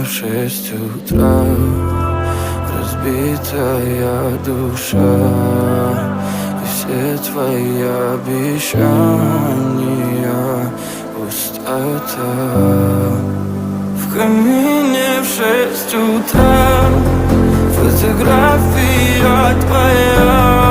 в 6 утра, разбитая душа, и все твои обещания пустота. В камине в 6 утра фотография твоя,